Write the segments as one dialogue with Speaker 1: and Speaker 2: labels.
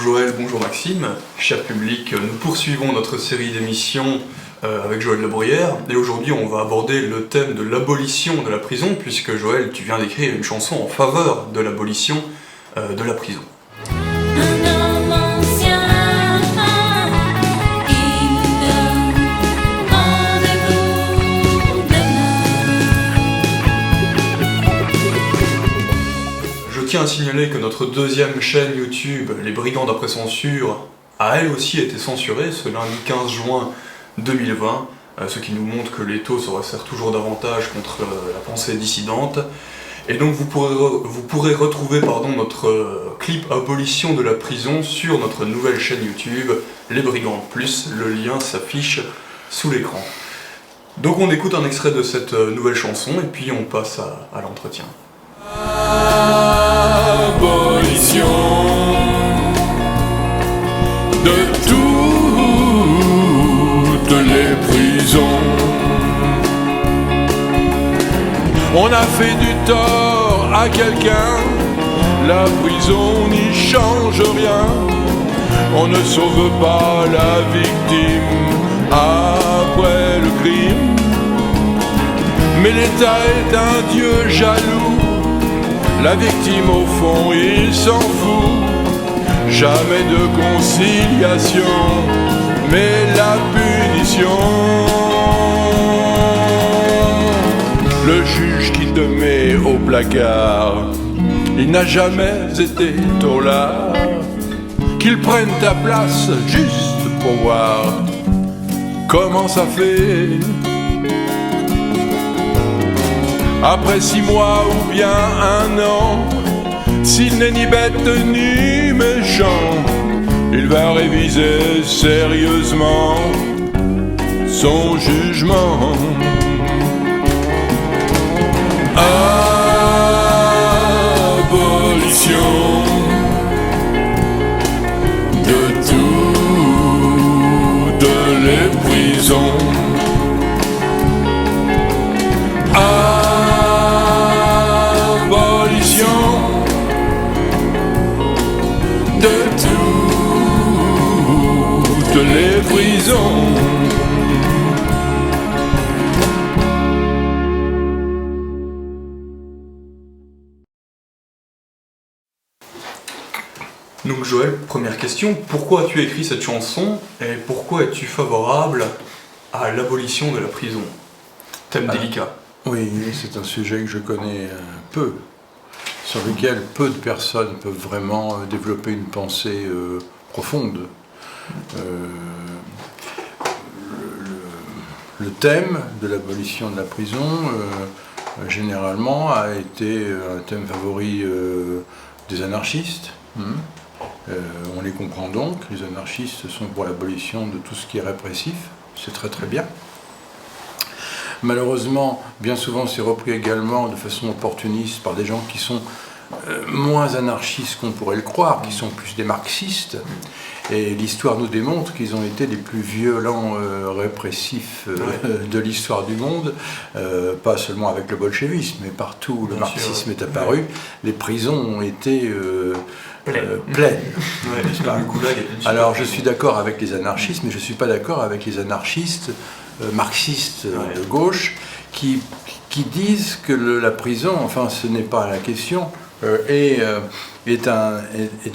Speaker 1: Joël, bonjour Maxime. Cher public, nous poursuivons notre série d'émissions avec Joël Le Bruyère, et aujourd'hui on va aborder le thème de l'abolition de la prison, puisque Joël, tu viens d'écrire une chanson en faveur de l'abolition de la prison. Je tiens à signaler que notre deuxième chaîne YouTube, Les Brigands d'après censure, a elle aussi été censurée ce lundi 15 juin 2020, ce qui nous montre que l'étau se resserre toujours davantage contre la pensée dissidente. Et donc vous pourrez retrouver notre clip abolition de la prison sur notre nouvelle chaîne YouTube, Les Brigands Plus, le lien s'affiche sous l'écran. Donc on écoute un extrait de cette nouvelle chanson et puis on passe à l'entretien.
Speaker 2: Abolition de toutes les prisons. On a fait du tort à quelqu'un, la prison n'y change rien. On ne sauve pas la victime après le crime. Mais l'État est un dieu jaloux. La victime au fond, il s'en fout. Jamais de conciliation, mais la punition. Le juge qui te met au placard, il n'a jamais été taulard. Qu'il prenne ta place juste pour voir comment ça fait. Après 6 mois ou bien 1 an, s'il n'est ni bête ni méchant, il va réviser sérieusement son jugement. Abolition de toutes les prisons. De toutes les prisons.
Speaker 1: Donc Joël, première question, pourquoi as-tu écrit cette chanson et pourquoi es-tu favorable à l'abolition de la prison? Thème délicat.
Speaker 3: Oui, c'est un sujet que je connais peu, sur lequel peu de personnes peuvent vraiment développer une pensée profonde. Le thème de l'abolition de la prison, généralement, a été un thème favori des anarchistes. On les comprend donc, les anarchistes sont pour l'abolition de tout ce qui est répressif, c'est très très bien. Malheureusement, bien souvent, c'est repris également de façon opportuniste par des gens qui sont moins anarchistes qu'on pourrait le croire, qui sont plus des marxistes. Et l'histoire nous démontre qu'ils ont été les plus violents répressifs de l'histoire du monde, pas seulement avec le bolchevisme, mais partout où le marxisme est apparu, les prisons ont été pleines. Alors je suis d'accord avec les anarchistes, mais je ne suis pas d'accord avec les anarchistes marxistes de gauche qui disent que la prison, enfin ce n'est pas la question, est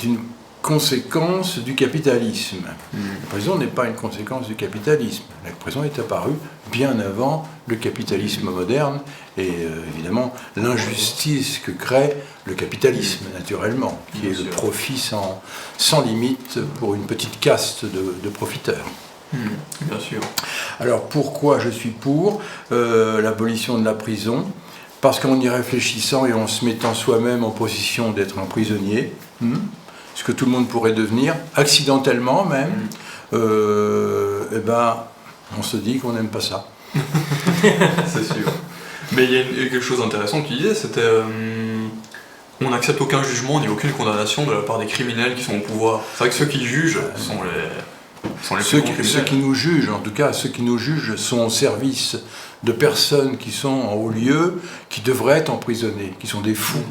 Speaker 3: une conséquence du capitalisme. La prison n'est pas une conséquence du capitalisme. La prison est apparue bien avant le capitalisme moderne et évidemment l'injustice que crée le capitalisme, naturellement, qui est le profit sans limite pour une petite caste de profiteurs.
Speaker 1: Bien sûr.
Speaker 3: Alors pourquoi je suis pour l'abolition de la prison? Parce qu'en y réfléchissant et en se mettant soi-même en position d'être un prisonnier, ce que tout le monde pourrait devenir, accidentellement même, on se dit qu'on n'aime pas ça.
Speaker 1: C'est sûr. Mais il y a quelque chose d'intéressant que tu disais, c'était on n'accepte aucun jugement ni aucune condamnation de la part des criminels qui sont au pouvoir. C'est vrai que ceux qui jugent sont les
Speaker 3: ceux qui nous jugent, en tout cas, ceux qui nous jugent sont au service de personnes qui sont en haut lieu, qui devraient être emprisonnées, qui sont des fous,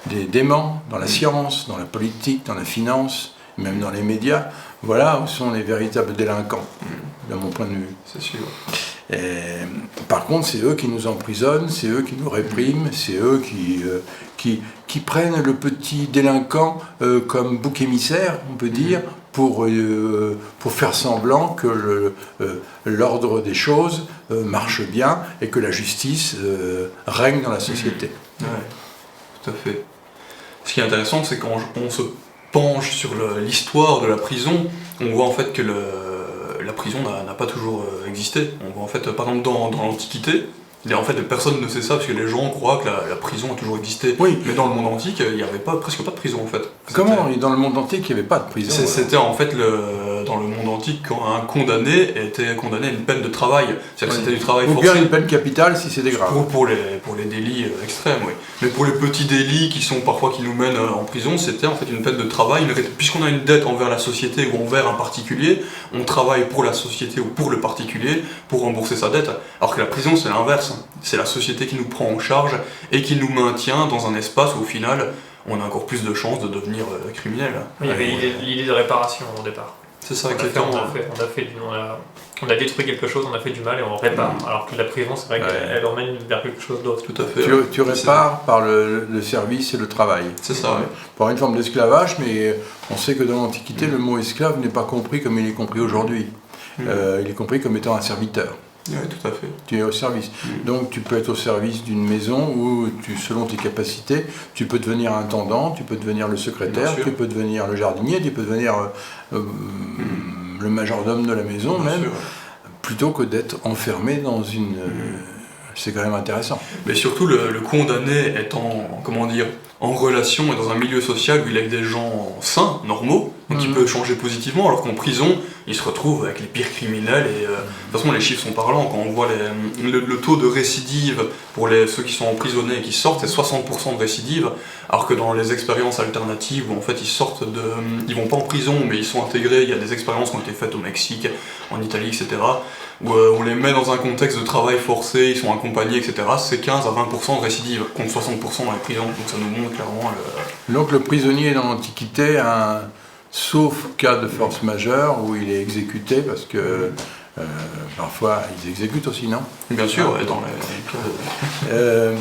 Speaker 3: des déments dans la science, dans la politique, dans la finance, même dans les médias, voilà où sont les véritables délinquants, de mon point de vue.
Speaker 1: C'est sûr.
Speaker 3: Et, par contre, c'est eux qui nous emprisonnent, c'est eux qui nous répriment, c'est eux qui prennent le petit délinquant comme bouc émissaire, on peut dire, pour faire semblant que l'ordre des choses marche bien et que la justice règne dans la société.
Speaker 1: Ouais, tout à fait. Ce qui est intéressant, c'est quand on se penche sur l'histoire de la prison, on voit en fait que la prison n'a pas toujours existé. On voit en fait, par exemple, dans l'Antiquité, en fait, personne ne sait ça parce que les gens croient que la prison a toujours existé.
Speaker 3: Oui.
Speaker 1: Mais dans le monde antique, il n'y avait presque pas de prison en fait.
Speaker 3: Comment dans le monde antique, il n'y avait pas de prison?
Speaker 1: C'était en fait dans le monde antique quand un condamné était condamné à une peine de travail. C'est-à-dire que c'était du travail
Speaker 3: Ou
Speaker 1: forcé.
Speaker 3: bien une peine capitale si c'était grave.
Speaker 1: Pour les délits extrêmes, oui. Mais pour les petits délits qui nous mènent en prison, c'était en fait une peine de travail. Puisqu'on a une dette envers la société ou envers un particulier, on travaille pour la société ou pour le particulier pour rembourser sa dette. Alors que la prison, c'est l'inverse. C'est la société qui nous prend en charge et qui nous maintient dans un espace où au final, on a encore plus de chances de devenir criminel.
Speaker 4: Il y avait l'idée de réparation au départ.
Speaker 1: C'est ça, exactement.
Speaker 4: On a détruit quelque chose, on a fait du mal et on répare. Alors que la prison, c'est vrai qu'elle emmène vers quelque chose d'autre.
Speaker 1: Tout à fait.
Speaker 3: Tu répares par le service et le travail.
Speaker 1: C'est ça, oui.
Speaker 3: Par une forme d'esclavage, mais on sait que dans l'Antiquité, le mot esclave n'est pas compris comme il est compris aujourd'hui. Il est compris comme étant un serviteur.
Speaker 1: Oui, tout à fait.
Speaker 3: Tu es au service. Donc tu peux être au service d'une maison où, selon tes capacités, tu peux devenir intendant, tu peux devenir le secrétaire, tu peux devenir le jardinier, tu peux devenir le majordome de la maison même, plutôt que d'être enfermé dans une... C'est quand même intéressant.
Speaker 1: Mais surtout, le condamné est en relation et dans un milieu social où il est avec des gens sains, normaux, donc il peut changer positivement, alors qu'en prison, il se retrouve avec les pires criminels et de toute façon les chiffres sont parlants. Quand on voit le taux de récidive pour ceux qui sont emprisonnés et qui sortent, c'est 60% de récidive, alors que dans les expériences alternatives où en fait ils vont pas en prison mais ils sont intégrés, il y a des expériences qui ont été faites au Mexique, en Italie, etc., où on les met dans un contexte de travail forcé, ils sont accompagnés, etc., c'est 15 à 20% de récidive, contre 60% dans les prisons, donc ça nous montre clairement
Speaker 3: Donc le prisonnier dans l'Antiquité, sauf cas de force majeure, où il est exécuté, parce que parfois ils exécutent aussi, non?
Speaker 1: Bien sûr, dans les cas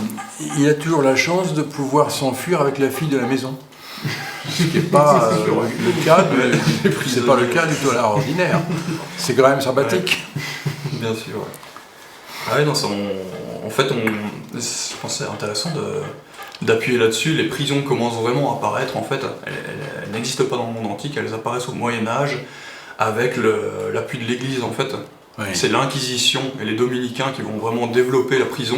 Speaker 3: il a toujours la chance de pouvoir s'enfuir avec la fille de la maison. Ce qui n'est pas le cas c'est pas le cas du tolard ordinaire. C'est quand même sympathique.
Speaker 1: Bien sûr, ouais. Ah oui, non, en fait, je pense que c'est intéressant d'appuyer là-dessus. Les prisons commencent vraiment à apparaître, en fait, elles n'existent pas dans le monde antique, elles apparaissent au Moyen-Âge avec l'appui de l'Église, en fait. Oui. C'est l'Inquisition et les dominicains qui vont vraiment développer la prison.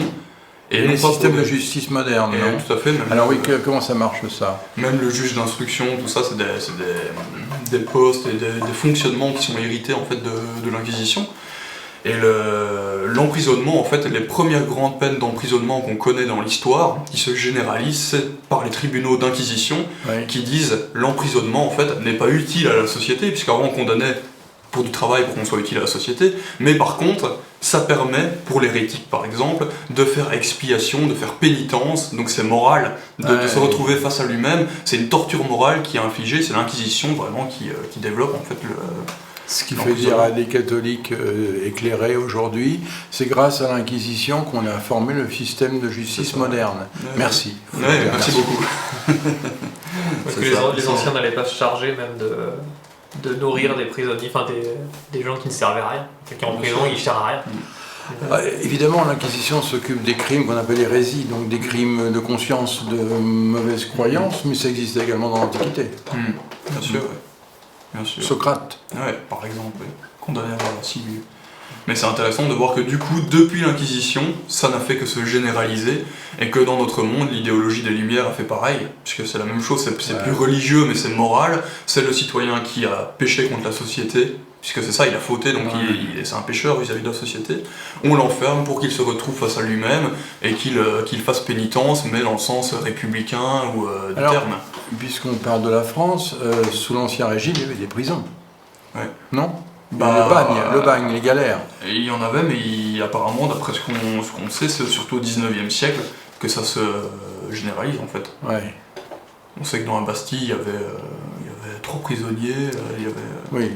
Speaker 3: Et les systèmes de justice moderne, non?
Speaker 1: Tout à fait.
Speaker 3: Alors oui, comment ça marche ça?
Speaker 1: Même le juge d'instruction, tout ça, c'est des postes et des fonctionnements qui sont hérités en fait de l'Inquisition. Et l'emprisonnement, en fait, les premières grandes peines d'emprisonnement qu'on connaît dans l'histoire, qui se généralisent, c'est par les tribunaux d'inquisition, qui disent l'emprisonnement, en fait, n'est pas utile à la société, puisqu'avant on condamnait pour du travail pour qu'on soit utile à la société, mais par contre, ça permet, pour l'hérétique par exemple, de faire expiation, de faire pénitence, donc c'est moral, de se retrouver face à lui-même, c'est une torture morale qui est infligée, c'est l'Inquisition vraiment qui développe en fait
Speaker 3: Ce qui fait dire à des catholiques éclairés aujourd'hui, c'est grâce à l'Inquisition qu'on a formé le système de justice moderne. Merci.
Speaker 1: Merci beaucoup.
Speaker 4: Parce que les anciens n'allaient pas se charger même de nourrir des prisonniers, enfin des gens qui ne servaient à rien, qui en prison ils ne servent à rien.
Speaker 3: Évidemment, l'Inquisition s'occupe des crimes qu'on appelle hérésie, donc des crimes de conscience, de mauvaise croyance, mais ça existait également dans l'Antiquité.
Speaker 1: Bien sûr, oui. Bien sûr.
Speaker 3: Socrate.
Speaker 1: Ouais, par exemple, condamné à la ciguë. Mais c'est intéressant de voir que du coup, depuis l'Inquisition, ça n'a fait que se généraliser, et que dans notre monde, l'idéologie des Lumières a fait pareil, puisque c'est la même chose, c'est plus religieux, mais c'est moral, c'est le citoyen qui a péché contre la société, puisque c'est ça, il a fauté, donc c'est un pécheur vis-à-vis de la société. On l'enferme pour qu'il se retrouve face à lui-même, et qu'il fasse pénitence, mais dans le sens républicain ou du terme.
Speaker 3: Puisqu'on parle de la France, sous l'Ancien Régime, il y avait des prisons.
Speaker 1: Ouais.
Speaker 3: Non? Le bagne, les galères.
Speaker 1: Et il y en avait, mais apparemment, d'après ce qu'on sait, c'est surtout au 19e siècle que ça se généralise en fait.
Speaker 3: Ouais.
Speaker 1: On sait que dans la Bastille, il y avait 3 prisonniers, il y avait...
Speaker 3: Oui.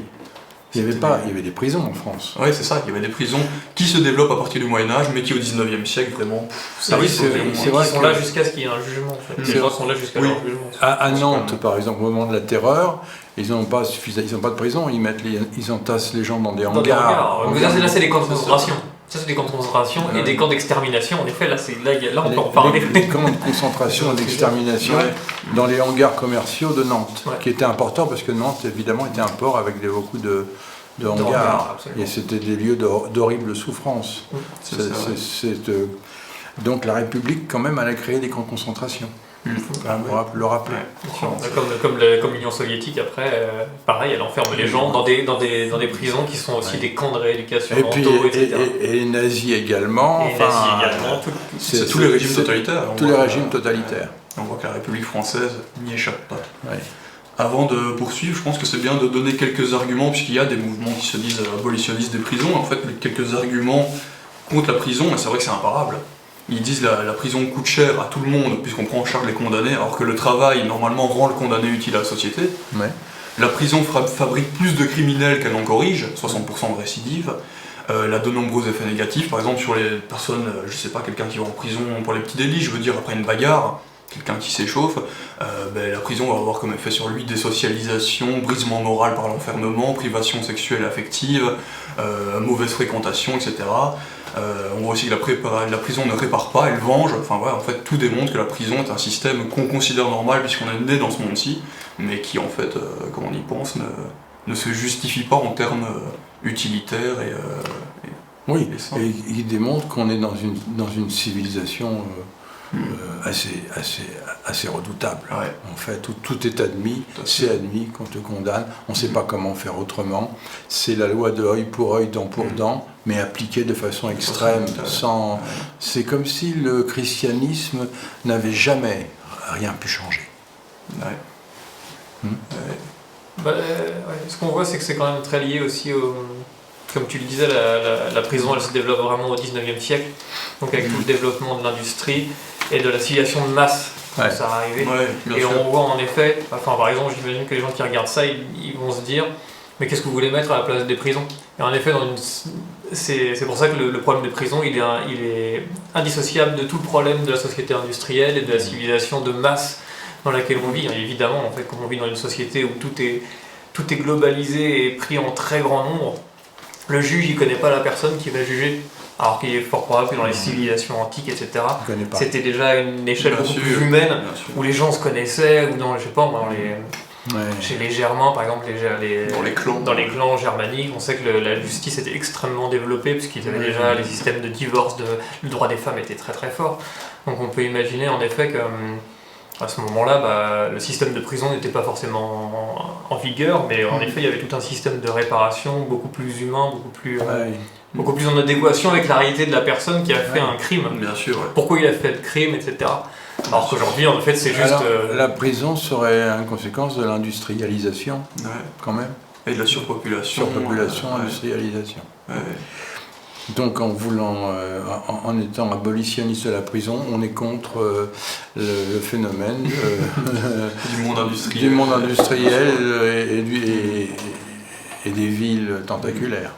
Speaker 3: Il y avait des prisons en France.
Speaker 1: Oui, c'est ça, il y avait des prisons qui se développent à partir du Moyen-Âge, mais qui au 19e siècle, vraiment...
Speaker 3: C'est vrai
Speaker 4: Ils sont là jusqu'à ce qu'il y ait un jugement, en fait. Les gens sont là jusqu'à leur jugement.
Speaker 3: À Nantes, par exemple, au moment de la Terreur, ils n'ont pas de prison, ils entassent les gens dans des hangars.
Speaker 4: Mais là, c'est des camps de concentration. Ça, c'est des camps de concentration et des camps d'extermination. En effet, là, on peut en parler.
Speaker 3: Des camps de concentration et d'extermination dans les hangars commerciaux de Nantes, qui étaient importants parce que Nantes, évidemment, était un port avec beaucoup de hangars. Et c'était des lieux d'horribles souffrances. Donc la République, quand même, elle a créé des camps de concentration. Il faut quand même le rappeler.
Speaker 4: Comme l'Union soviétique, après, pareil, elle enferme les gens dans des prisons qui sont aussi des camps de rééducation mentaux, etc.
Speaker 3: Et les nazis également.
Speaker 1: C'est tous les régimes totalitaires.
Speaker 3: Tous les régimes totalitaires.
Speaker 1: On voit que la République française n'y échappe pas.
Speaker 3: Ouais.
Speaker 1: Avant de poursuivre, je pense que c'est bien de donner quelques arguments, puisqu'il y a des mouvements qui se disent abolitionnistes des prisons. En fait, quelques arguments contre la prison, et c'est vrai que c'est imparable. Ils disent que la prison coûte cher à tout le monde, puisqu'on prend en charge les condamnés, alors que le travail, normalement, rend le condamné utile à la société.
Speaker 3: Ouais.
Speaker 1: La prison fabrique plus de criminels qu'elle en corrige, 60% de récidive. Elle a de nombreux effets négatifs, par exemple sur les personnes, je sais pas, quelqu'un qui va en prison pour les petits délits, je veux dire après une bagarre, quelqu'un qui s'échauffe, la prison va avoir comme effet sur lui désocialisation, brisement moral par l'enfermement, privation sexuelle et affective, mauvaise fréquentation, etc. On voit aussi que la prison ne répare pas, elle venge, enfin voilà, en fait tout démontre que la prison est un système qu'on considère normal puisqu'on est né dans ce monde-ci, mais qui en fait, comme on y pense, ne se justifie pas en termes utilitaires
Speaker 3: et il démontre qu'on est dans une civilisation assez redoutable.
Speaker 1: Ouais.
Speaker 3: En fait, où tout est admis, c'est admis qu'on te condamne, on ne sait pas comment faire autrement. C'est la loi de œil pour œil, dent pour dent, mais appliquée de façon extrême. C'est comme si le christianisme n'avait jamais rien pu changer.
Speaker 1: Ouais.
Speaker 4: Ce qu'on voit, c'est que c'est quand même très lié aussi au... Comme tu le disais, la prison, elle se développe vraiment au 19e siècle, donc avec tout le développement de l'industrie et de la civilisation de masse, quand ça arrivé. Et on voit en effet, par exemple, j'imagine que les gens qui regardent ça, ils vont se dire, mais qu'est-ce que vous voulez mettre à la place des prisons? Et en effet, c'est pour ça que le problème des prisons, il est indissociable de tout le problème de la société industrielle et de la civilisation de masse dans laquelle on vit. Et évidemment, en fait, comme on vit dans une société où tout est globalisé et pris en très grand nombre, le juge, il ne connaît pas la personne qui va juger. Alors qu'il est fort probable que dans les civilisations antiques, etc., c'était déjà une échelle beaucoup plus humaine, où les gens se connaissaient, ou dans, je sais pas, chez les Germains, par exemple, dans les clans germaniques, on sait que la justice était extrêmement développée, puisqu'ils avaient déjà les systèmes de divorce, le droit des femmes était très très fort. Donc on peut imaginer en effet que à ce moment-là, le système de prison n'était pas forcément en vigueur, mais en effet, il y avait tout un système de réparation beaucoup plus humain, beaucoup plus en adéquation avec la réalité de la personne qui a fait un crime.
Speaker 1: Bien sûr. Ouais.
Speaker 4: Pourquoi il a fait le crime, etc. Alors qu'aujourd'hui, en fait, c'est juste...
Speaker 3: la prison serait une conséquence de l'industrialisation, quand même.
Speaker 1: Et de la surpopulation.
Speaker 3: Industrialisation. Ouais. Donc en étant abolitionniste de la prison, on est contre le phénomène
Speaker 1: du monde industriel
Speaker 3: et des villes tentaculaires.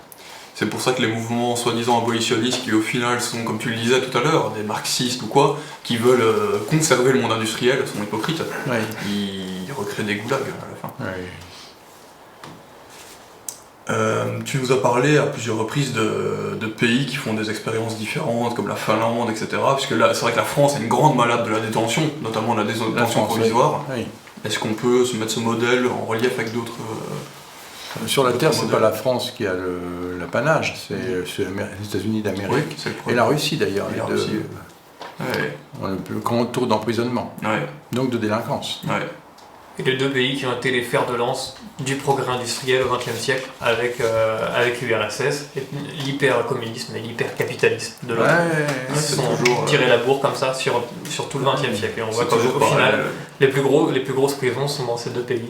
Speaker 1: C'est pour ça que les mouvements soi-disant abolitionnistes, qui au final sont, comme tu le disais tout à l'heure, des marxistes ou quoi, qui veulent conserver le monde industriel, sont hypocrites. Ils recréent des goulags à la fin. Tu nous as parlé à plusieurs reprises de pays qui font des expériences différentes, comme la Finlande, etc. Puisque là, c'est vrai que la France est une grande malade de la détention, notamment de la détention provisoire. Est-ce qu'on peut se mettre ce modèle en relief avec d'autres...
Speaker 3: Sur la Terre, c'est pas la France qui a l'apanage, c'est les États-Unis d'Amérique et la Russie d'ailleurs. On a le plus grand taux d'emprisonnement, donc de délinquance.
Speaker 4: Et les deux pays qui ont été les fers de lance du progrès industriel au XXe siècle avec l'URSS, l'hyper-communisme et l'hyper-capitalisme de l'autre. Ils se sont tirés la bourre comme ça sur tout le XXe siècle. Et on voit qu'au final, les plus grosses prisons sont dans ces deux pays.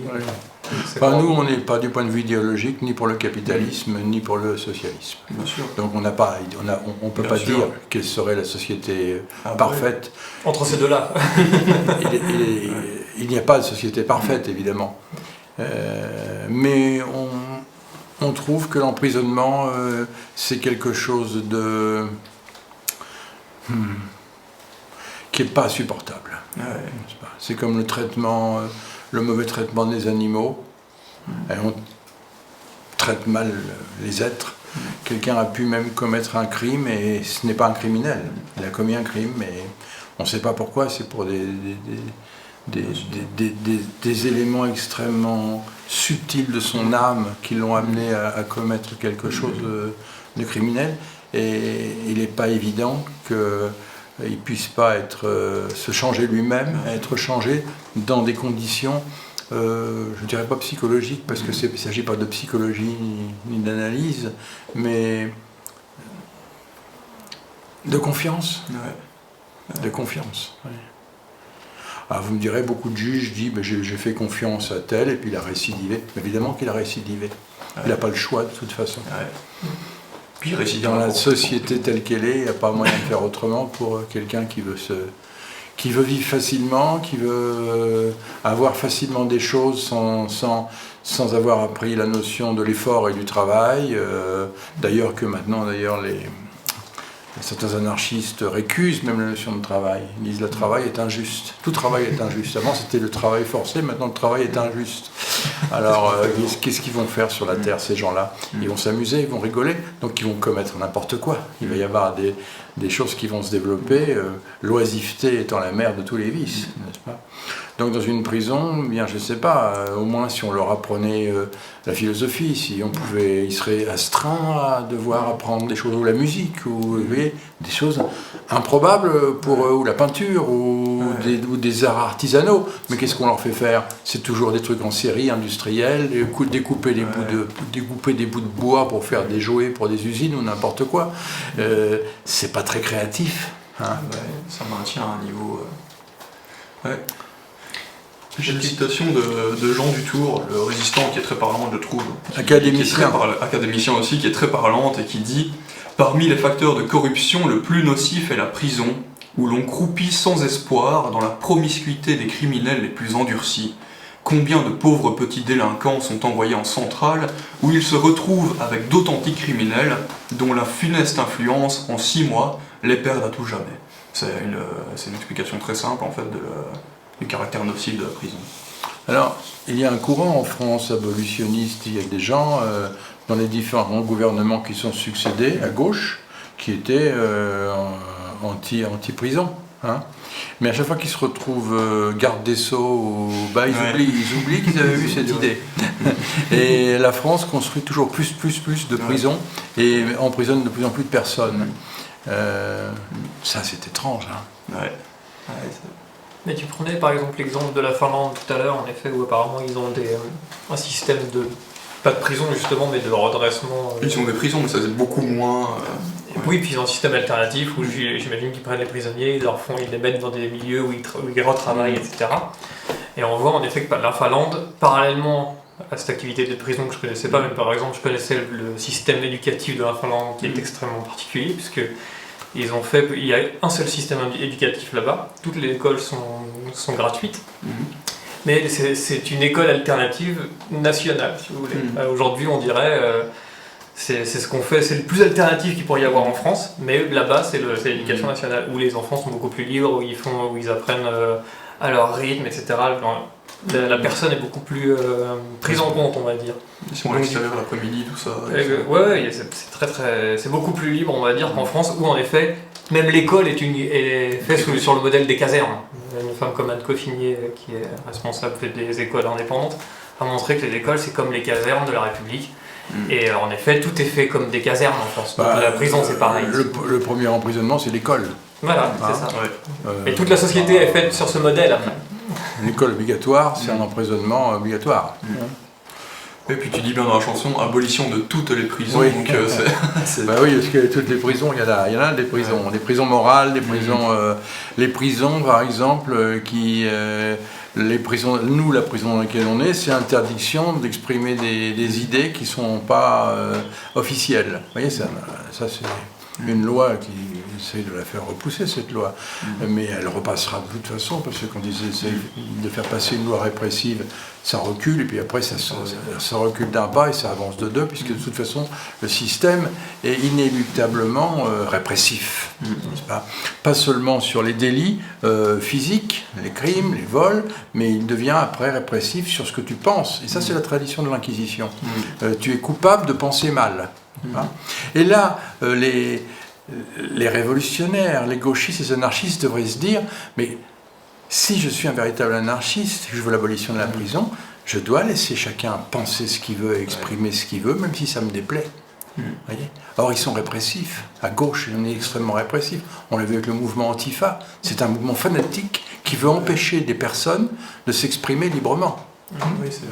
Speaker 3: Nous, on n'est pas du point de vue idéologique ni pour le capitalisme ni pour le socialisme.
Speaker 1: Bien sûr.
Speaker 3: Donc on ne peut pas dire quelle serait la société parfaite.
Speaker 4: Entre ces deux-là.
Speaker 3: Il n'y a pas de société parfaite, évidemment. Mais on trouve que l'emprisonnement, c'est quelque chose de qui n'est pas supportable.
Speaker 1: Ouais.
Speaker 3: C'est comme le traitement, le mauvais traitement des animaux. Et on traite mal les êtres. Quelqu'un a pu même commettre un crime et ce n'est pas un criminel. Il a commis un crime, mais on ne sait pas pourquoi. C'est pour des éléments extrêmement subtils de son âme qui l'ont amené à commettre quelque chose de criminel. Et il n'est pas évident qu'il ne puisse pas se changer lui-même, être changé dans des conditions, je ne dirais pas psychologiques, parce qu'il ne s'agit pas de psychologie ni d'analyse, mais de confiance.
Speaker 1: Ouais.
Speaker 3: De confiance. Ouais. Alors vous me direz, beaucoup de juges disent j'ai fait confiance à tel et puis il a récidivé. Mais évidemment qu'il a récidivé. Ouais. Il n'a pas le choix de toute façon.
Speaker 1: Ouais. Puis
Speaker 3: dans la société telle qu'elle est, il n'y a pas moyen de faire autrement pour quelqu'un qui veut vivre facilement, qui veut avoir facilement des choses sans avoir appris la notion de l'effort et du travail. D'ailleurs que maintenant, certains anarchistes récusent même la notion de travail. Ils disent le travail est injuste. Tout travail est injuste. Avant c'était le travail forcé, maintenant le travail est injuste. Alors qu'est-ce qu'ils vont faire sur la Terre ces gens-là? Ils vont s'amuser, ils vont rigoler, donc ils vont commettre n'importe quoi. Il va y avoir des choses qui vont se développer, l'oisiveté étant la mère de tous les vices, n'est-ce pas? Donc dans une prison, bien je ne sais pas, au moins si on leur apprenait la philosophie, si on pouvait, ils seraient astreints à devoir apprendre des choses, ou la musique, ou vous voyez, des choses improbables pour eux, ou la peinture, ou des arts artisanaux. Mais qu'est-ce qu'on leur fait faire? C'est toujours des trucs en série industrielle, découper des bouts de bois pour faire des jouets pour des usines ou n'importe quoi. C'est pas très créatif. Hein.
Speaker 1: Ouais, ça maintient un niveau... Ouais. J'ai une citation de Jean Dutour, le résistant, qui est très parlante, je trouve. Académicien aussi, qui est très parlante et qui dit « Parmi les facteurs de corruption, le plus nocif est la prison, où l'on croupit sans espoir dans la promiscuité des criminels les plus endurcis. Combien de pauvres petits délinquants sont envoyés en centrale, où ils se retrouvent avec d'authentiques criminels, dont la funeste influence, en 6 mois, les perd à tout jamais. » C'est une explication très simple, en fait, du caractère nocif de la prison.
Speaker 3: Alors, il y a un courant en France abolitionniste, il y a des gens dans les différents gouvernements qui sont succédés à gauche qui étaient anti-prison. Hein. Mais à chaque fois qu'ils se retrouvent garde des Sceaux, ils oublient qu'ils avaient eu cette idée. Et la France construit toujours plus de prisons et emprisonne de plus en plus de personnes. Ça, c'est étrange. Hein.
Speaker 1: Ouais.
Speaker 4: Mais tu prenais par exemple l'exemple de la Finlande tout à l'heure, en effet, où apparemment ils ont un système de, pas de prison justement, mais de redressement.
Speaker 1: Ils ont des prisons, mais ça c'est beaucoup moins...
Speaker 4: Oui, puis ils ont un système alternatif où j'imagine qu'ils prennent les prisonniers, ils les mettent dans des milieux où ils retravaillent, etc. Et on voit en effet que la Finlande, parallèlement à cette activité de prison que je connaissais pas, mais par exemple je connaissais le système éducatif de la Finlande qui est extrêmement particulier, puisque il y a un seul système éducatif là-bas, toutes les écoles sont gratuites, mais c'est une école alternative nationale, si vous voulez. Aujourd'hui, on dirait, c'est ce qu'on fait, c'est le plus alternatif qu'il pourrait y avoir en France, mais là-bas, c'est l'éducation nationale, où les enfants sont beaucoup plus libres, où ils apprennent à leur rythme, etc. La personne est beaucoup plus prise en compte, on va dire.
Speaker 1: Ils sont à l'extérieur l'après-midi, tout ça.
Speaker 4: Ouais, c'est beaucoup plus libre, on va dire, qu'en France, où en effet, même l'école est faite sur le modèle des casernes. Une femme comme Anne Coffinier, qui est responsable des écoles indépendantes, a montré que les écoles, c'est comme les casernes de la République. Et en effet, tout est fait comme des casernes en France. Donc, la prison, c'est pareil.
Speaker 3: Le premier emprisonnement, c'est l'école.
Speaker 4: Voilà, c'est ça. Ouais. Et toute la société est faite sur ce modèle, après.
Speaker 3: L'école obligatoire, c'est un emprisonnement obligatoire.
Speaker 1: Et puis tu dis bien dans la chanson, abolition de toutes les prisons.
Speaker 3: Oui,
Speaker 1: donc,
Speaker 3: bah oui, parce que toutes les prisons, il y en a des prisons. Des prisons morales, des prisons... les prisons, par exemple, la prison dans laquelle on est, c'est interdiction d'exprimer des idées qui ne sont pas officielles. Vous voyez, ça c'est... une loi qui essaye de la faire repousser, cette loi. Mais elle repassera de toute façon, parce que quand ils essayent de faire passer une loi répressive, ça recule, et puis après ça recule d'un pas et ça avance de deux, puisque de toute façon, le système est inéluctablement répressif. N'est-ce pas ? Pas seulement sur les délits physiques, les crimes, les vols, mais il devient après répressif sur ce que tu penses. Et ça, c'est la tradition de l'Inquisition. Tu es coupable de penser mal. Et là, les révolutionnaires, les gauchistes, les anarchistes devraient se dire, mais si je suis un véritable anarchiste, que je veux l'abolition de la prison, je dois laisser chacun penser ce qu'il veut et exprimer ce qu'il veut, même si ça me déplaît. Voyez ? Or, ils sont répressifs. À gauche, on est extrêmement répressif. On l'a vu avec le mouvement Antifa. C'est un mouvement fanatique qui veut empêcher des personnes de s'exprimer librement.
Speaker 1: Oui, c'est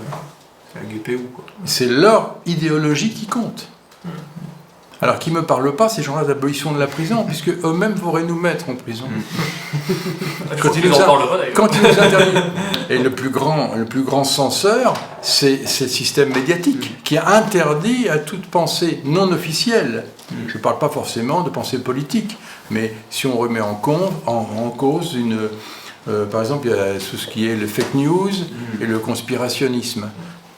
Speaker 1: la GPU, quoi.
Speaker 3: C'est leur idéologie qui compte. Alors, qui ne me parle pas, ces gens-là, d'abolition de la prison, puisque eux-mêmes pourraient nous mettre en prison. Quand ils nous interdisent. Et le plus grand censeur, c'est le système médiatique, qui interdit à toute pensée non officielle. Je ne parle pas forcément de pensée politique, mais si on remet en cause par exemple, il y a tout ce qui est le fake news et le conspirationnisme.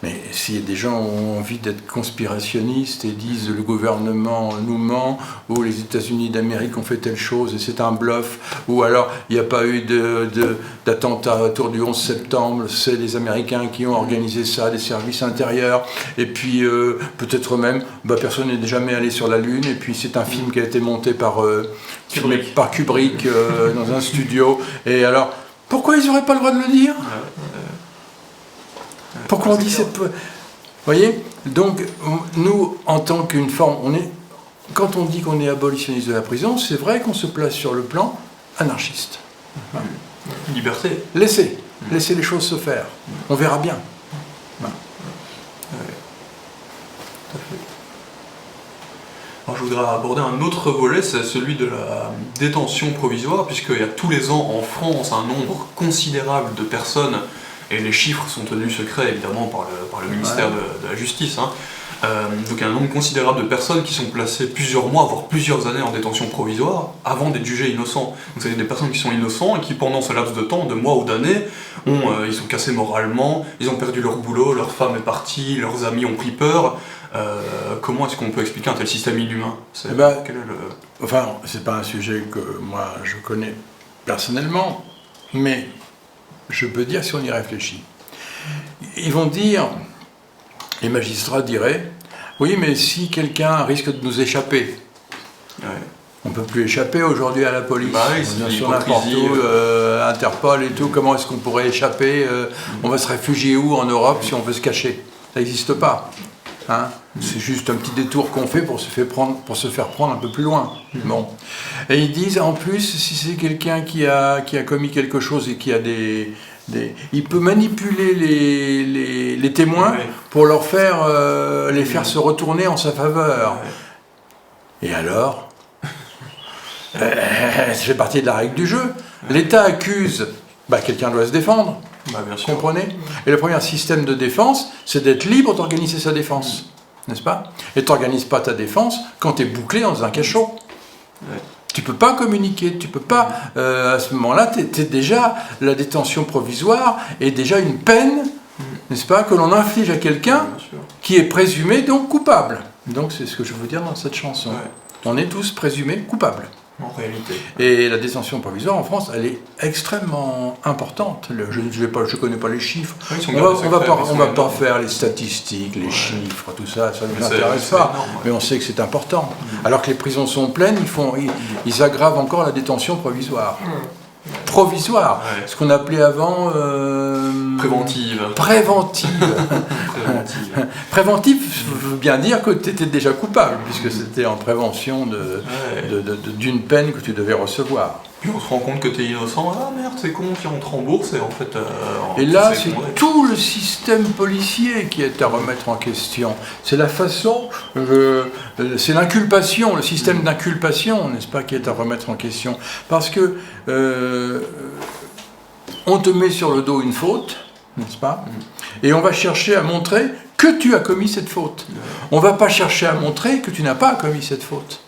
Speaker 3: Mais si des gens ont envie d'être conspirationnistes et disent le gouvernement nous ment, ou les États-Unis d'Amérique ont fait telle chose et c'est un bluff, ou alors il n'y a pas eu d'attentat autour du 11 septembre, c'est les Américains qui ont organisé ça, des services intérieurs, et puis peut-être même, personne n'est jamais allé sur la Lune, et puis c'est un film qui a été monté par Kubrick dans un studio, et alors, pourquoi ils n'auraient pas le droit de le dire ? Pourquoi on dit cette... Vous voyez ? Donc, nous, en tant qu'une forme, quand on dit qu'on est abolitionniste de la prison, c'est vrai qu'on se place sur le plan anarchiste.
Speaker 1: Liberté.
Speaker 3: Laissez les choses se faire. On verra bien.
Speaker 1: Alors, je voudrais aborder un autre volet, c'est celui de la détention provisoire, puisqu'il y a tous les ans en France un nombre considérable de personnes, et les chiffres sont tenus secrets évidemment par le ministère de la Justice, donc il y a un nombre considérable de personnes qui sont placées plusieurs mois, voire plusieurs années en détention provisoire, avant d'être jugées innocents. Donc c'est des personnes qui sont innocents et qui pendant ce laps de temps, de mois ou d'années, ils sont cassés moralement, ils ont perdu leur boulot, leur femme est partie, leurs amis ont pris peur. Comment est-ce qu'on peut expliquer un tel système inhumain ?
Speaker 3: Enfin, c'est pas un sujet que moi je connais personnellement, mais je peux dire si on y réfléchit. Ils vont dire, les magistrats diraient, oui, mais si quelqu'un risque de nous échapper, on ne peut plus échapper aujourd'hui à la police, sur n'importe où, Interpol et tout, comment est-ce qu'on pourrait échapper, on va se réfugier où en Europe si on veut se cacher ? Ça n'existe pas. C'est juste un petit détour qu'on fait pour se faire prendre un peu plus loin. Bon. Et ils disent, en plus, si c'est quelqu'un qui a commis quelque chose et qui a il peut manipuler les témoins pour les faire se retourner en sa faveur. Et alors ça fait partie de la règle du jeu. L'État accuse, quelqu'un doit se défendre.
Speaker 1: Bien sûr.
Speaker 3: Comprenez ? Et le premier système de défense, c'est d'être libre d'organiser sa défense. N'est-ce pas ? Et tu n'organises pas ta défense quand tu es bouclé dans un cachot. Tu ne peux pas communiquer, tu ne peux pas... à ce moment-là, la détention provisoire est déjà une peine, n'est-ce pas, que l'on inflige à quelqu'un qui est présumé donc coupable. Donc c'est ce que je veux dire dans cette chanson. On est tous présumés coupables.
Speaker 1: En réalité.
Speaker 3: Et la détention provisoire en France, elle est extrêmement importante. Je ne connais pas les chiffres. On ne va pas faire les statistiques, les chiffres, tout ça, ça ne nous intéresse pas. Mais on sait que c'est important. Alors que les prisons sont pleines, ils aggravent encore la détention provisoire. Provisoire, ce qu'on appelait avant...
Speaker 1: Préventive.
Speaker 3: Préventif veut bien dire que tu étais déjà coupable, puisque c'était en prévention d'une peine que tu devais recevoir.
Speaker 1: Puis on se rend compte que tu es innocent, merde, c'est con, qui rentre en bourse, et en fait...
Speaker 3: et là, c'est tout le système policier qui est à remettre en question. C'est la façon, c'est l'inculpation, le système d'inculpation, n'est-ce pas, qui est à remettre en question. Parce que on te met sur le dos une faute, n'est-ce pas ? Et on va chercher à montrer que tu as commis cette faute. On ne va pas chercher à montrer que tu n'as pas commis cette faute.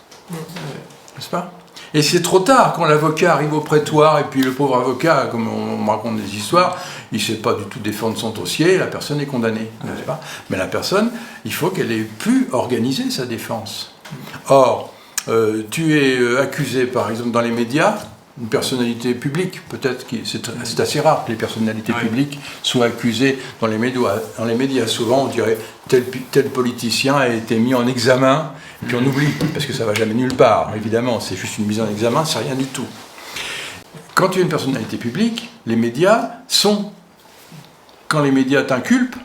Speaker 3: Et c'est trop tard quand l'avocat arrive au prétoire et puis le pauvre avocat, comme on me raconte des histoires, il ne sait pas du tout défendre son dossier, la personne est condamnée, n'est-ce pas ? Mais la personne, il faut qu'elle ait pu organiser sa défense. Or, tu es accusé, par exemple, dans les médias, une personnalité publique, peut-être que c'est assez rare que les personnalités publiques soient accusées dans les médias. Dans les médias, souvent, on dirait tel politicien a été mis en examen, et puis on oublie, parce que ça ne va jamais nulle part, évidemment, c'est juste une mise en examen, c'est rien du tout. Quand tu es une personnalité publique, les médias sont, quand les médias t'inculpent,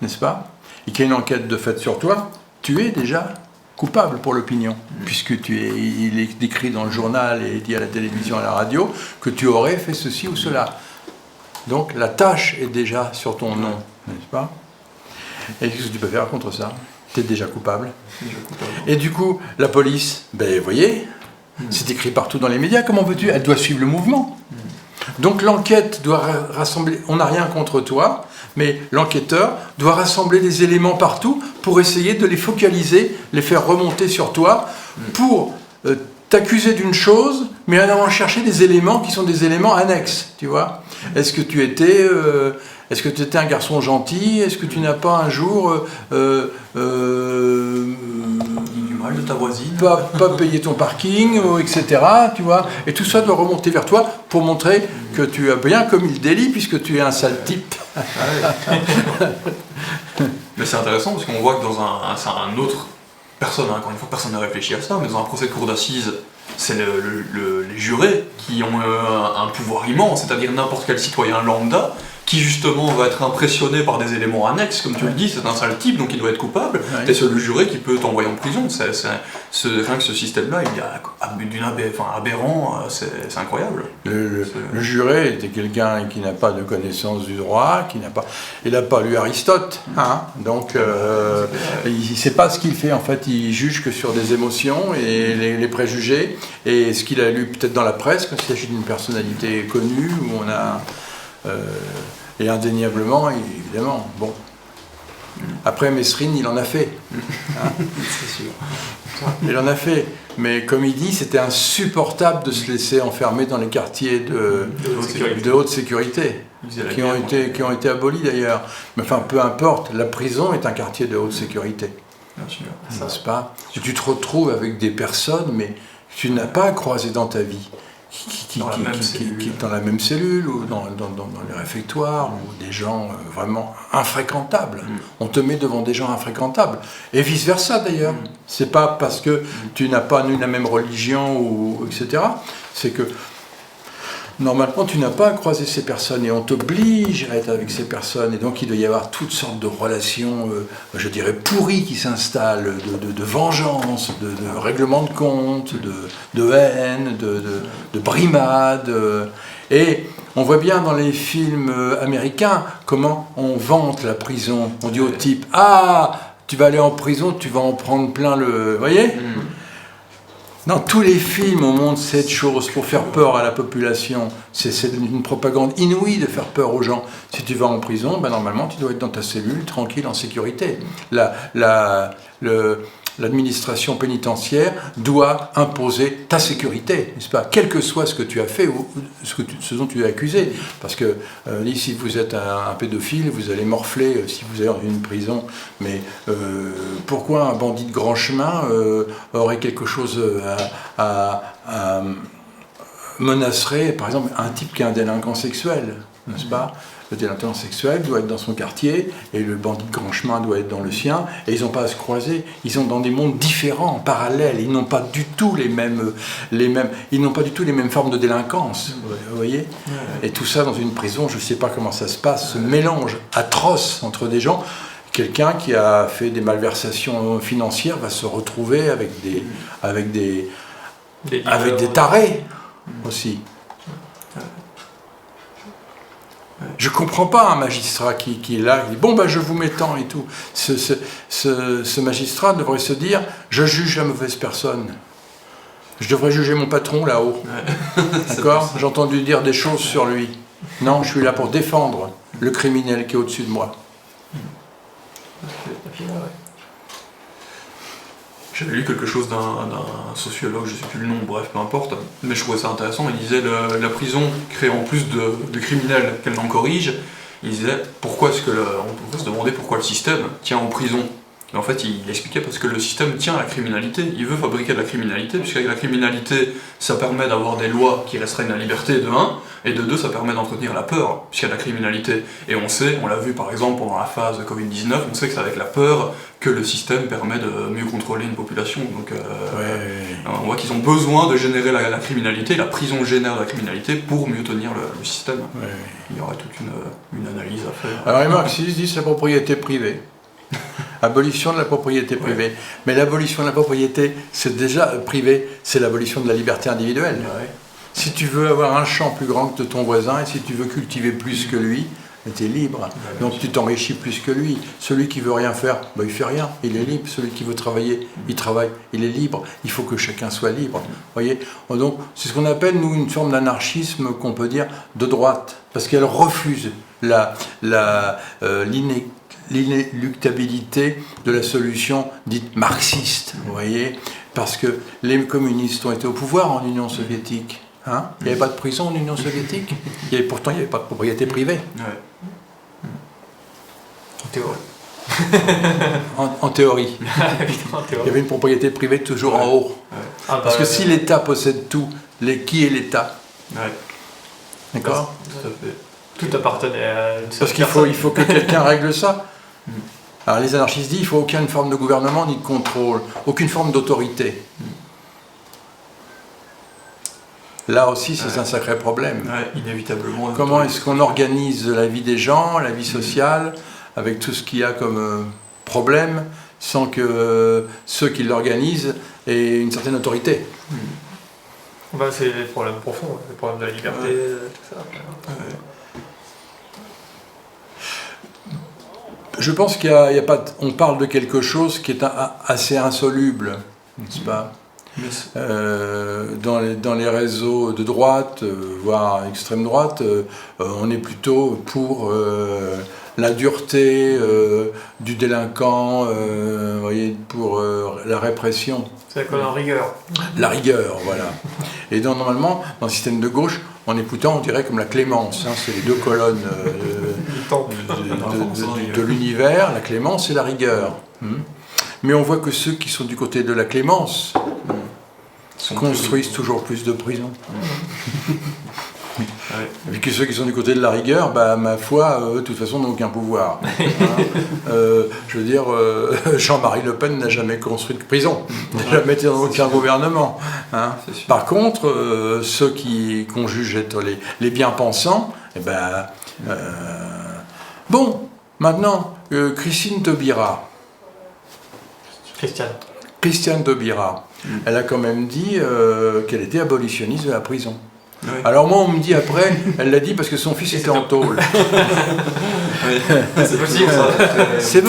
Speaker 3: n'est-ce pas, et qu'il y a une enquête de fait sur toi, tu es déjà coupable pour l'opinion, puisque il est décrit dans le journal et dit à la télévision, à la radio, que tu aurais fait ceci ou cela. Donc la tâche est déjà sur ton nom, n'est-ce pas ? Et qu'est-ce que tu peux faire contre ça ? Tu es déjà coupable. Et du coup, la police, ben vous voyez, c'est écrit partout dans les médias, comment veux-tu ? Elle doit suivre le mouvement. Donc l'enquête doit rassembler, on n'a rien contre toi, mais l'enquêteur doit rassembler des éléments partout pour essayer de les focaliser, les faire remonter sur toi, pour t'accuser d'une chose, mais en allant chercher des éléments qui sont des éléments annexes, tu vois. Est-ce que tu étais un garçon gentil ? Est-ce que tu n'as pas un jour
Speaker 1: de ta voisine,
Speaker 3: pas payer ton parking, etc. Tu vois, et tout ça doit remonter vers toi pour montrer que tu as bien commis le délit puisque tu es un sale type.
Speaker 1: Mais c'est intéressant parce qu'on voit que dans un autre personne, encore une fois, personne n'a réfléchi à ça, mais dans un procès de cour d'assises, c'est les jurés qui ont un pouvoir immense, c'est-à-dire n'importe quel citoyen lambda qui justement va être impressionné par des éléments annexes, comme tu le dis, c'est un sale type, donc il doit être coupable, et c'est le juré qui peut t'envoyer en prison. Rien que ce système-là, il est aberrant, c'est incroyable.
Speaker 3: Le juré était quelqu'un qui n'a pas de connaissance du droit, il n'a pas lu Aristote, hein, donc il ne sait pas ce qu'il fait, en fait, il juge que sur des émotions et les préjugés, et ce qu'il a lu peut-être dans la presse, quand il s'agit d'une personnalité connue, où on a... et indéniablement, évidemment, bon. Après, Mesrine, il en a fait. Hein, c'est sûr. Il en a fait. Mais comme il dit, c'était insupportable de se laisser enfermer dans les quartiers de haute sécurité, qui ont été abolis d'ailleurs. Mais enfin, peu importe, la prison est un quartier de haute sécurité.
Speaker 1: Bien sûr.
Speaker 3: N'est-ce pas ? Si tu te retrouves avec des personnes, mais que tu n'as pas croisées dans ta vie, qui dans la même cellule ou dans les réfectoires, ou des gens vraiment infréquentables. On te met devant des gens infréquentables. Et vice-versa d'ailleurs. C'est pas parce que tu n'as pas la même religion, ou etc. C'est que normalement tu n'as pas à croiser ces personnes et on t'oblige à être avec ces personnes. Et donc il doit y avoir toutes sortes de relations, je dirais, pourries qui s'installent, de vengeance, de règlement de compte, de haine, de brimade. Et on voit bien dans les films américains comment on vante la prison. On dit au type, ah, tu vas aller en prison, tu vas en prendre plein le... Vous voyez ? Dans tous les films, on montre cette chose pour faire peur à la population. C'est une propagande inouïe de faire peur aux gens. Si tu vas en prison, ben normalement, tu dois être dans ta cellule, tranquille, en sécurité. L'administration pénitentiaire doit imposer ta sécurité, n'est-ce pas ? Quel que soit ce que tu as fait ou ce dont tu es accusé. Parce que si vous êtes un pédophile, vous allez morfler si vous êtes dans une prison. Mais pourquoi un bandit de grand chemin aurait quelque chose à menacerait, par exemple, un type qui est un délinquant sexuel, n'est-ce pas ? Le délinquant sexuel doit être dans son quartier et le bandit de grand chemin doit être dans le sien, et ils n'ont pas à se croiser, ils sont dans des mondes différents, parallèles, ils n'ont pas du tout les mêmes formes de délinquance, vous voyez ? Et tout ça dans une prison, je ne sais pas comment ça se passe, ce mélange atroce entre des gens. Quelqu'un qui a fait des malversations financières va se retrouver avec des tarés aussi. Je ne comprends pas un magistrat qui est là, qui dit « Bon, ben, je vous mets tant et tout ». Ce magistrat devrait se dire « Je juge la mauvaise personne. Je devrais juger mon patron là-haut. Ouais. D'accord ? J'ai entendu dire des choses sur lui. Non, je suis là pour défendre le criminel qui est au-dessus de moi. »
Speaker 1: J'avais lu quelque chose d'un sociologue, je sais plus le nom, bref, peu importe, mais je trouvais ça intéressant. Il disait la prison crée en plus de criminels qu'elle n'en corrige. Il disait pourquoi est-ce que on peut se demander pourquoi le système tient en prison. Et en fait, il expliquait parce que le système tient à la criminalité. Il veut fabriquer de la criminalité, puisqu'avec la criminalité, ça permet d'avoir des lois qui restreignent la liberté, de 1, et de 2, ça permet d'entretenir la peur, puisqu'il y a de la criminalité. Et on sait, on l'a vu par exemple pendant la phase Covid-19, on sait que c'est avec la peur que le système permet de mieux contrôler une population. Donc on voit qu'ils ont besoin de générer la criminalité, la prison génère la criminalité pour mieux tenir le système.
Speaker 3: Ouais.
Speaker 1: Il y aurait toute une analyse à faire.
Speaker 3: Alors les marxistes disent la propriété privée. Abolition de la propriété privée. Ouais. Mais l'abolition de la propriété, c'est déjà privée, c'est l'abolition de la liberté individuelle.
Speaker 1: Ouais.
Speaker 3: Si tu veux avoir un champ plus grand que ton voisin et si tu veux cultiver plus que lui, tu es libre. Ouais, donc tu t'enrichis plus que lui. Celui qui veut rien faire, il fait rien, il est libre. Celui qui veut travailler, il travaille, il est libre. Il faut que chacun soit libre. Voyez. Donc c'est ce qu'on appelle, nous, une forme d'anarchisme qu'on peut dire de droite. Parce qu'elle refuse l'inéluctabilité de la solution dite marxiste, vous voyez, parce que les communistes ont été au pouvoir en Union soviétique. Hein, il n'y avait pas de prison en Union soviétique. Pourtant, il n'y avait pas de propriété privée.
Speaker 1: Ouais.
Speaker 4: En théorie.
Speaker 3: En théorie. Il y avait une propriété privée toujours en haut.
Speaker 1: Ouais.
Speaker 3: Parce que si l'État possède tout, qui est l'État?
Speaker 1: Ouais.
Speaker 3: D'accord.
Speaker 1: Tout à fait.
Speaker 4: Tout appartenait à une
Speaker 3: Parce qu'il faut que quelqu'un règle ça. Alors les anarchistes disent qu'il ne faut aucune forme de gouvernement ni de contrôle, aucune forme d'autorité. Là aussi, c'est un sacré problème.
Speaker 1: Ouais, inévitablement.
Speaker 3: Comment est-ce qu'on organise la vie des gens, la vie sociale, avec tout ce qu'il y a comme problème, sans que ceux qui l'organisent aient une certaine autorité?
Speaker 4: C'est les problèmes profonds, les problèmes de la liberté, tout ça.
Speaker 1: Ouais.
Speaker 3: Je pense qu'il y a pas. On parle de quelque chose qui est assez insoluble, n'est-ce pas? Dans les réseaux de droite, voire extrême droite, on est plutôt pour la dureté du délinquant, voyez, pour la répression.
Speaker 4: C'est la rigueur.
Speaker 3: La rigueur, voilà. Et donc, normalement, dans le système de gauche, on est plutôt, on dirait, comme la clémence. Hein, c'est les deux colonnes de l'univers, la clémence et la rigueur. Mais on voit que ceux qui sont du côté de la clémence construisent toujours plus de prisons. Et puis que ceux qui sont du côté de la rigueur, ma foi, de toute façon, n'ont aucun pouvoir. Je veux dire, Jean-Marie Le Pen n'a jamais construit de prison, n'a jamais été dans aucun gouvernement. Hein. Par contre, ceux qu'on juge être les bien-pensants, bon, maintenant, Christine Taubira. Christiane Taubira, elle a quand même dit qu'elle était abolitionniste de la prison. Oui. Alors moi on me dit après, elle l'a dit parce que son fils était en tôle.
Speaker 4: C'est possible ça.
Speaker 3: C'est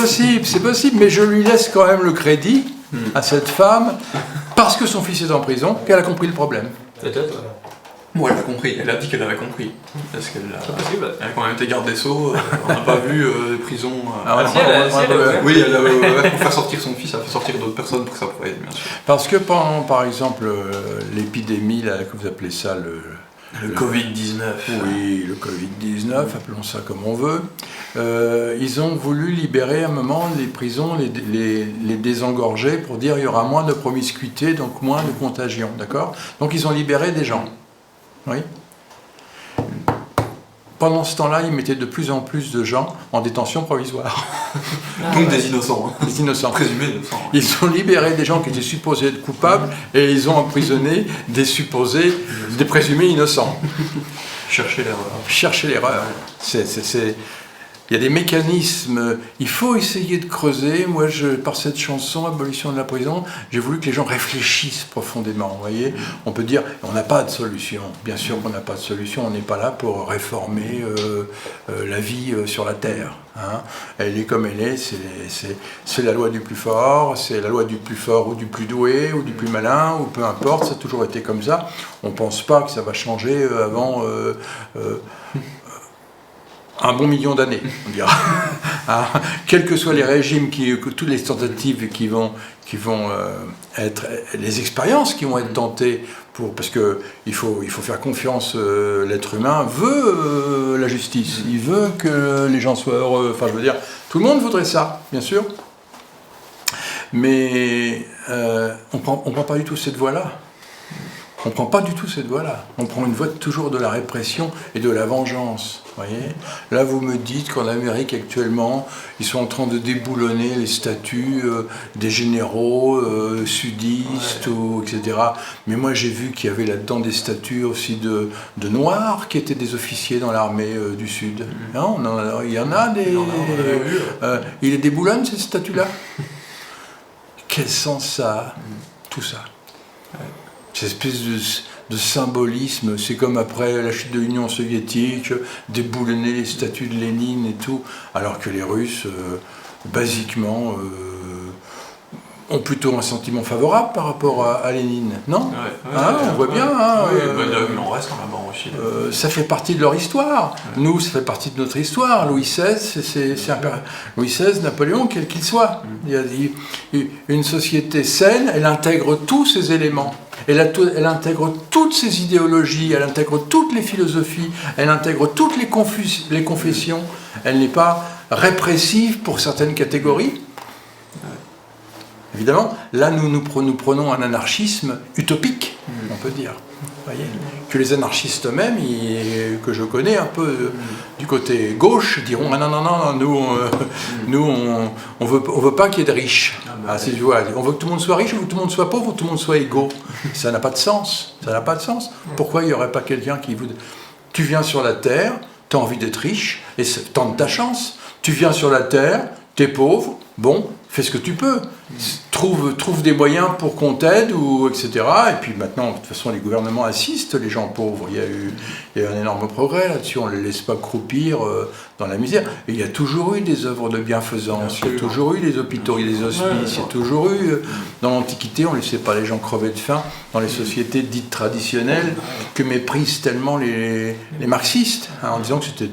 Speaker 3: possible, mais je lui laisse quand même le crédit à cette femme, parce que son fils est en prison, qu'elle a compris le problème.
Speaker 4: Peut-être.
Speaker 1: Moi, elle a compris, elle a dit qu'elle avait compris. Parce qu'elle a quand même été garde des Sceaux, on n'a pas vu prison. Oui, pour faire sortir son fils, elle a fait sortir d'autres personnes pour que ça pouvait être, bien sûr.
Speaker 3: Parce que pendant, par exemple, l'épidémie, là, que vous appelez ça,
Speaker 1: le Covid-19.
Speaker 3: Oui, le Covid-19, appelons ça comme on veut. Ils ont voulu libérer à un moment les prisons, les désengorger pour dire il y aura moins de promiscuité, donc moins de contagion, d'accord? Donc ils ont libéré des gens. Oui. Pendant ce temps-là, ils mettaient de plus en plus de gens en détention provisoire.
Speaker 1: Donc des innocents. Hein.
Speaker 3: Des innocents.
Speaker 1: Présumés innocents. Ouais.
Speaker 3: Ils ont libéré des gens qui étaient supposés être coupables et ils ont emprisonné des présumés innocents.
Speaker 1: Chercher l'erreur.
Speaker 3: Chercher l'erreur. Il y a des mécanismes, il faut essayer de creuser. Moi, par cette chanson, Abolition de la prison, j'ai voulu que les gens réfléchissent profondément. Vous voyez, on peut dire, on n'a pas de solution. Bien sûr qu'on n'a pas de solution, on n'est pas là pour réformer la vie sur la Terre. Hein. Elle est comme elle est, c'est la loi du plus fort, c'est la loi du plus fort ou du plus doué ou du plus malin, ou peu importe, ça a toujours été comme ça. On ne pense pas que ça va changer avant... un bon million d'années, on dira. Hein, quels que soient les régimes, toutes les tentatives qui vont être, les expériences qui vont être tentées, parce qu'il faut faire confiance, l'être humain veut la justice, il veut que les gens soient heureux, enfin je veux dire, tout le monde voudrait ça, bien sûr, mais on prend pas du tout cette voie-là. On ne prend pas du tout cette voie-là. On prend une voie toujours de la répression et de la vengeance. Voyez ? Là, vous me dites qu'en Amérique, actuellement, ils sont en train de déboulonner les statuts des généraux sudistes, etc. Mais moi, j'ai vu qu'il y avait là-dedans des statuts aussi de Noirs qui étaient des officiers dans l'armée du Sud. Non, il y en a des... il les déboulonne, ces statuts-là. Quel sens ça a, tout ça ? Cette espèce de symbolisme, c'est comme après la chute de l'Union soviétique, déboulonner les statues de Lénine et tout, alors que les Russes, basiquement, ont plutôt un sentiment favorable par rapport à Lénine, non ? On voit bien.
Speaker 1: Il en reste là-bas aussi.
Speaker 3: Ça fait partie de leur histoire. Nous, ça fait partie de notre histoire. Louis XVI, Louis XVI, Napoléon, quel qu'il soit. Il y a une société saine, elle intègre tous ces éléments. Elle intègre toutes ces idéologies, elle intègre toutes les philosophies, elle intègre toutes les confessions. Elle n'est pas répressive pour certaines catégories. Évidemment, là, nous prenons un anarchisme utopique, on peut dire. Voyez, que les anarchistes eux-mêmes, que je connais un peu du côté gauche, diront ah non, nous on veut pas qu'il y ait de riches. On veut que tout le monde soit riche, on veut que tout le monde soit pauvre, on veut que tout le monde soit égaux. Ça n'a pas de sens. Ça n'a pas de sens. Pourquoi il n'y aurait pas quelqu'un qui vous... Tu viens sur la terre, tu as envie d'être riche, et tente ta chance. Tu viens sur la terre, tu es pauvre, bon, fais ce que tu peux. Trouve des moyens pour qu'on t'aide, etc. Et puis maintenant, de toute façon, les gouvernements assistent les gens pauvres. Il y a eu un énorme progrès là-dessus. On ne les laisse pas croupir dans la misère. Et il y a toujours eu des œuvres de bienfaisance. Il y a toujours eu des hôpitaux, il y a des hospices. Il y a toujours eu... Dans l'Antiquité, on ne laissait pas les gens crever de faim. Dans les sociétés dites traditionnelles, que méprisent tellement les marxistes, hein, en disant que c'était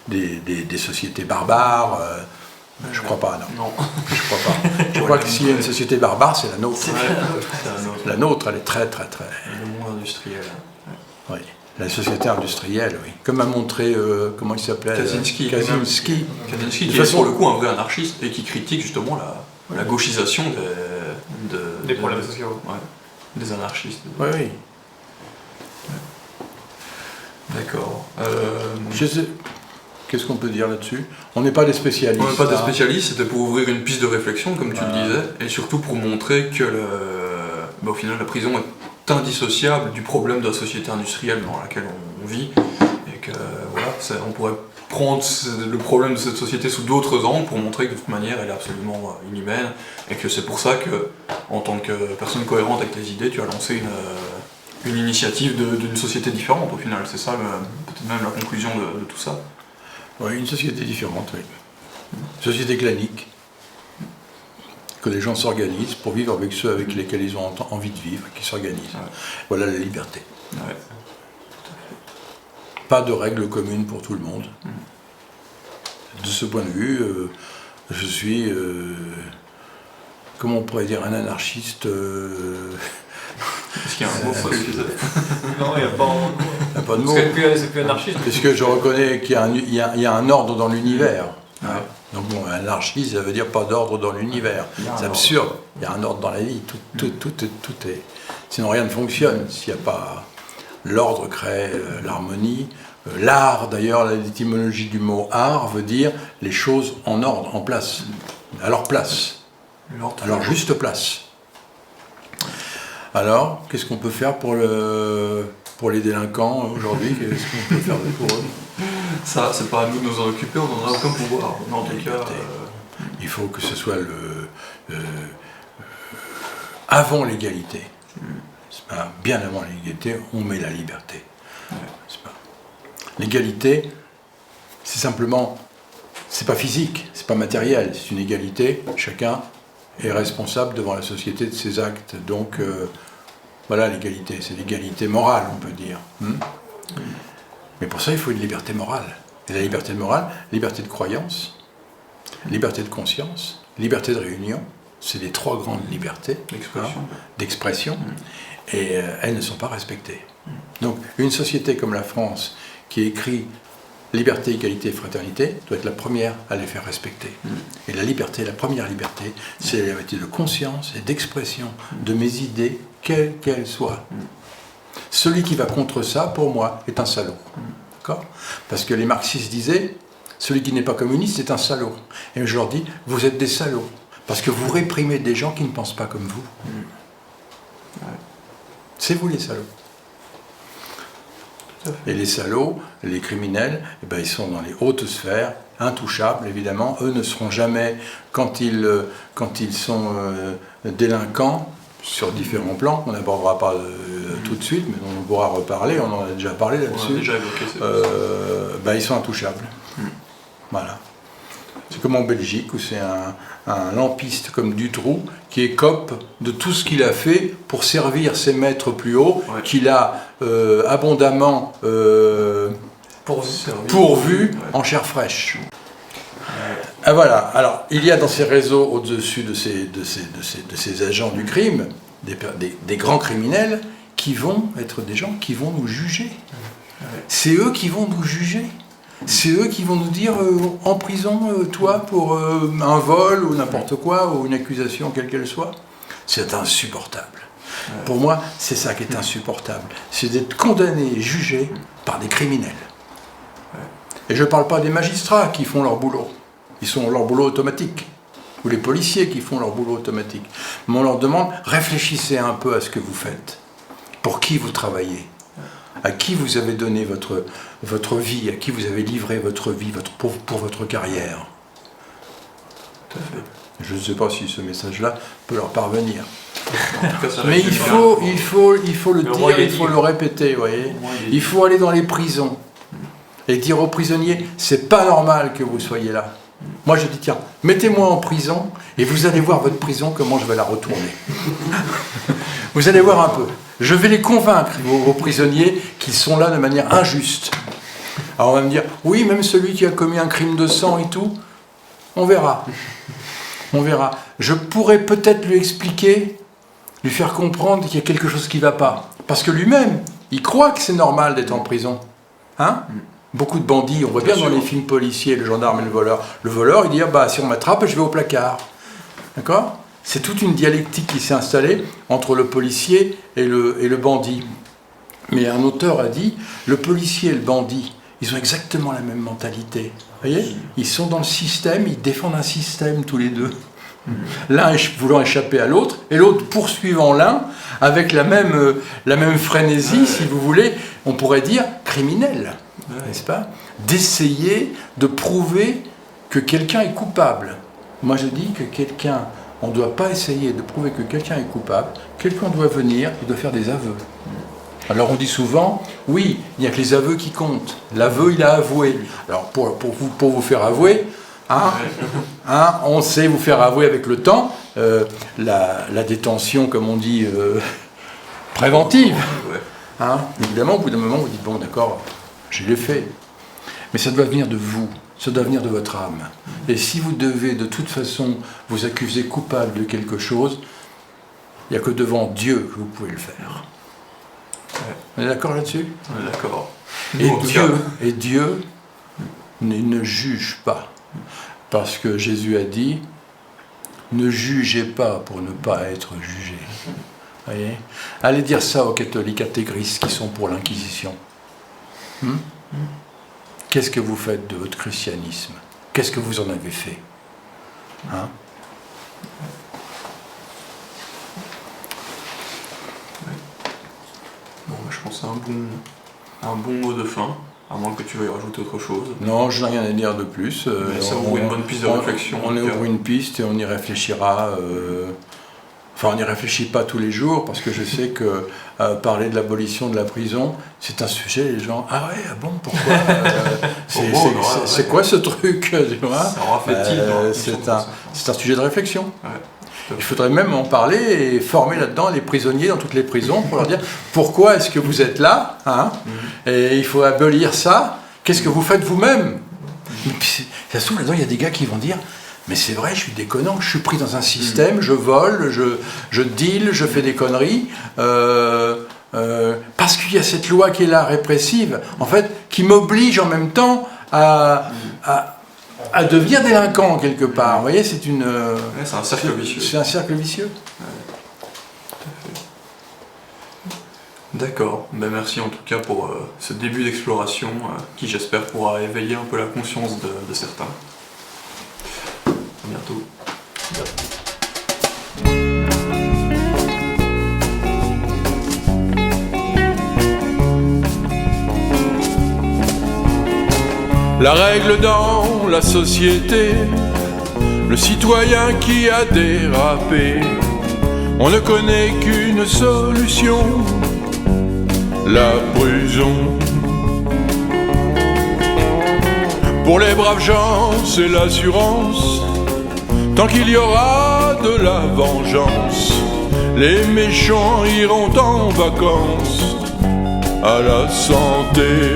Speaker 3: des sociétés barbares. Je crois pas, non. Je crois pas. Je crois que s'il y a une société barbare, c'est la nôtre. La nôtre, elle est très, très, très...
Speaker 1: Le monde industriel.
Speaker 3: Oui, la société industrielle, oui. Comme a montré, comment il s'appelait
Speaker 1: Kaczynski.
Speaker 3: Kaczynski,
Speaker 1: qui est pour le coup un vrai anarchiste et qui critique justement la gauchisation
Speaker 4: des problèmes sociaux.
Speaker 1: Des anarchistes.
Speaker 3: Oui.
Speaker 1: D'accord.
Speaker 3: Je sais... Qu'est-ce qu'on peut dire là-dessus ? On n'est pas des spécialistes.
Speaker 1: On n'est pas des spécialistes, c'était pour ouvrir une piste de réflexion, comme tu le disais, et surtout pour montrer que au final la prison est indissociable du problème de la société industrielle dans laquelle on vit, et que on pourrait prendre le problème de cette société sous d'autres angles pour montrer que de toute manière elle est absolument inhumaine, et que c'est pour ça que, en tant que personne cohérente avec tes idées, tu as lancé une initiative d'une société différente au final. C'est ça peut-être même la conclusion de tout ça.
Speaker 3: Oui, une société différente, oui. Une société clanique. Que les gens s'organisent pour vivre avec ceux avec lesquels ils ont envie de vivre, qui s'organisent. Voilà la liberté. Pas de règles communes pour tout le monde. De ce point de vue, je suis, comment on pourrait dire, un anarchiste...
Speaker 1: Est-ce qu'il y a un mot pour utiliser ?
Speaker 4: Non, il n'y a pas un mot.
Speaker 3: Il n'y a pas de mot.
Speaker 4: C'est plus anarchiste.
Speaker 3: Puisque je reconnais qu'il y a un ordre dans l'univers. Donc bon, anarchiste, ça veut dire pas d'ordre dans l'univers. C'est absurde. Il y a un ordre dans la vie. Tout est... Sinon rien ne fonctionne. S'il n'y a pas... L'ordre crée l'harmonie. L'art, d'ailleurs, l'étymologie du mot art veut dire les choses en ordre, en place. À leur place. À leur juste place. Alors, qu'est-ce qu'on peut faire pour les délinquants aujourd'hui ? Qu'est-ce qu'on peut faire pour eux ?
Speaker 1: Ça, c'est pas à nous de nous en occuper, on n'en a aucun pouvoir. Mais en tout cas,
Speaker 3: il faut que ce soit avant l'égalité. C'est pas bien avant l'égalité, on met la liberté. C'est pas... L'égalité, c'est simplement, c'est pas physique, c'est pas matériel, c'est une égalité. Chacun est responsable devant la société de ses actes. Donc, voilà l'égalité. C'est l'égalité morale, on peut dire. Mais pour ça, il faut une liberté morale. Et la liberté morale, liberté de croyance, liberté de conscience, liberté de réunion, c'est les 3 grandes libertés d'expression, et elles ne sont pas respectées. Donc une société comme la France, qui écrit liberté, égalité, fraternité, doit être la première à les faire respecter. Et la liberté, la première liberté, c'est la liberté de conscience et d'expression de mes idées, quelles qu'elles soient. Celui qui va contre ça, pour moi, est un salaud. D'accord ? Parce que les marxistes disaient, celui qui n'est pas communiste est un salaud. Et je leur dis, vous êtes des salauds. Parce que vous réprimez des gens qui ne pensent pas comme vous. C'est vous les salauds. Et les salauds, les criminels, eh ben, ils sont dans les hautes sphères, intouchables évidemment. Eux ne seront jamais, quand ils sont délinquants, sur différents plans, on n'abordera pas tout de suite, mais on pourra reparler, on en a déjà parlé là-dessus.
Speaker 1: On a déjà évoqué
Speaker 3: ben, ils sont intouchables. Voilà. C'est comme en Belgique, où c'est un lampiste comme Dutroux, qui écope de tout ce qu'il a fait pour servir ses maîtres plus hauts, qu'il a abondamment pourvu en chair fraîche. Ah, voilà. Alors, il y a dans ces réseaux, au-dessus de ces agents du crime, des grands criminels qui vont être des gens qui vont nous juger. C'est eux qui vont nous juger. C'est eux qui vont nous dire en prison, toi, pour un vol ou n'importe quoi, ou une accusation quelle qu'elle soit. C'est insupportable. Pour moi, c'est ça qui est insupportable. C'est d'être condamné et jugé par des criminels. Et je ne parle pas des magistrats qui font leur boulot. Ils sont leur boulot automatique. Ou les policiers qui font leur boulot automatique. Mais on leur demande, réfléchissez un peu à ce que vous faites. Pour qui vous travaillez ? À qui vous avez donné votre vie, à qui vous avez livré votre vie pour votre carrière. Je ne sais pas si ce message-là peut leur parvenir. Mais il faut le dire, il faut le répéter, vous voyez. Il faut aller dans les prisons et dire aux prisonniers, c'est pas normal que vous soyez là. Moi je dis, tiens, mettez-moi en prison et vous allez voir votre prison, comment je vais la retourner. Vous allez voir un peu. Je vais les convaincre, vos prisonniers, qu'ils sont là de manière injuste. Alors on va me dire, oui, même celui qui a commis un crime de sang et tout, on verra. On verra. Je pourrais peut-être lui expliquer, lui faire comprendre qu'il y a quelque chose qui ne va pas. Parce que lui-même, il croit que c'est normal d'être en prison. Hein ? Beaucoup de bandits, on voit bien dans les films policiers, le gendarme et le voleur. Le voleur, il dit, ah bah, si on m'attrape, je vais au placard. D'accord ? C'est toute une dialectique qui s'est installée entre le policier et le bandit. Mais un auteur a dit, le policier et le bandit, ils ont exactement la même mentalité. Vous voyez ? Ils sont dans le système, ils défendent un système tous les deux. L'un voulant échapper à l'autre, et l'autre poursuivant l'un avec la même frénésie, si vous voulez, on pourrait dire criminelle, n'est-ce pas ? D'essayer de prouver que quelqu'un est coupable. Moi je dis que on ne doit pas essayer de prouver que quelqu'un est coupable, quelqu'un doit venir, il doit faire des aveux. Alors on dit souvent, oui, il n'y a que les aveux qui comptent. L'aveu, il a avoué. Alors pour vous faire avouer, on sait vous faire avouer avec le temps, la détention, comme on dit, préventive. Évidemment, au bout d'un moment, vous dites, bon d'accord, je l'ai fait. Mais ça doit venir de vous, ça doit venir de votre âme. Et si vous devez de toute façon vous accuser coupable de quelque chose, il n'y a que devant Dieu que vous pouvez le faire. On est d'accord là-dessus ?
Speaker 1: On est d'accord.
Speaker 3: Et Dieu ne juge pas. Parce que Jésus a dit, ne jugez pas pour ne pas être jugé. Voyez ? Allez dire ça aux catholiques intégristes qui sont pour l'Inquisition. Qu'est-ce que vous faites de votre christianisme ? Qu'est-ce que vous en avez fait ?
Speaker 1: Bon, je pense que c'est un bon mot de fin, à moins que tu veuilles rajouter autre chose.
Speaker 3: Non, je n'ai rien à dire de plus.
Speaker 1: Ça ouvre une bonne piste de réflexion.
Speaker 3: On ouvre une piste et on y réfléchira. Enfin, on n'y réfléchit pas tous les jours, parce que je sais que parler de l'abolition de la prison, c'est un sujet, les gens, ah ouais, ah bon, pourquoi c'est quoi ce truc, tu vois ?
Speaker 1: Ça aura fait-il
Speaker 3: c'est un sujet de réflexion.
Speaker 1: Ouais.
Speaker 3: Il faudrait même en parler et former là-dedans les prisonniers dans toutes les prisons pour leur dire pourquoi est-ce que vous êtes là, et il faut abolir ça, qu'est-ce que vous faites vous-même? Ça se trouve, là-dedans, il y a des gars qui vont dire, mais c'est vrai, je suis déconnant, je suis pris dans un système, je vole, je deal, je fais des conneries, parce qu'il y a cette loi qui est là, répressive, en fait, qui m'oblige en même temps à devenir délinquant quelque part. Vous voyez, c'est une...
Speaker 1: c'est un cercle vicieux.
Speaker 3: C'est un cercle vicieux.
Speaker 1: D'accord, ben merci en tout cas pour ce début d'exploration qui j'espère pourra éveiller un peu la conscience de certains. À bientôt.
Speaker 2: La règle dans la société, le citoyen qui a dérapé, on ne connaît qu'une solution, la prison. Pour les braves gens, c'est l'assurance, tant qu'il y aura de la vengeance, les méchants iront en vacances à la santé.